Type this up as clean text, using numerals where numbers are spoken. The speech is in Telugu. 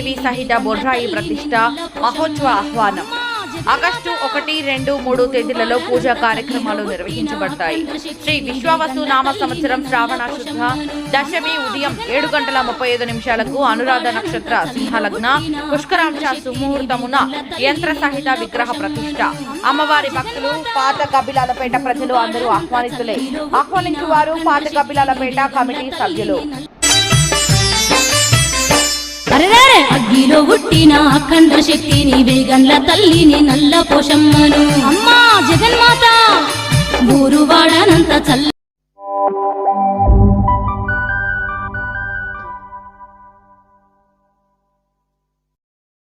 దేవి సహిత బొడ్రాయి ప్రతిష్ట మహోత్సవ ఆహ్వానం. ఆగస్టు 1, 2, 3 తేదీలలో పూజా కార్యక్రమాలు నిర్వహించబడతాయి. శ్రీ విశ్వావసు నామ సంవత్సరం శ్రావణ శుద్ధ దశమి ఉదయం 7:35 అనురాధ నక్షత్ర సింహలగ్న పుష్కరాంశ సుముహూర్తమున యంత్ర సహిత విగ్రహ ప్రతిష్ట. అమ్మవారి భక్తులు పాత కబిలాలపేట ప్రజలు అందరూ ఆహ్వానితులే. ఆహ్వానించువారు పాత కబిలాలపేట కమిటీ సభ్యులు. అగ్గిలో పుట్టిన అఖండ శక్తిని వేగండ్ల తల్లిని నల్ల పోషమ్మను అమ్మా జగన్మాత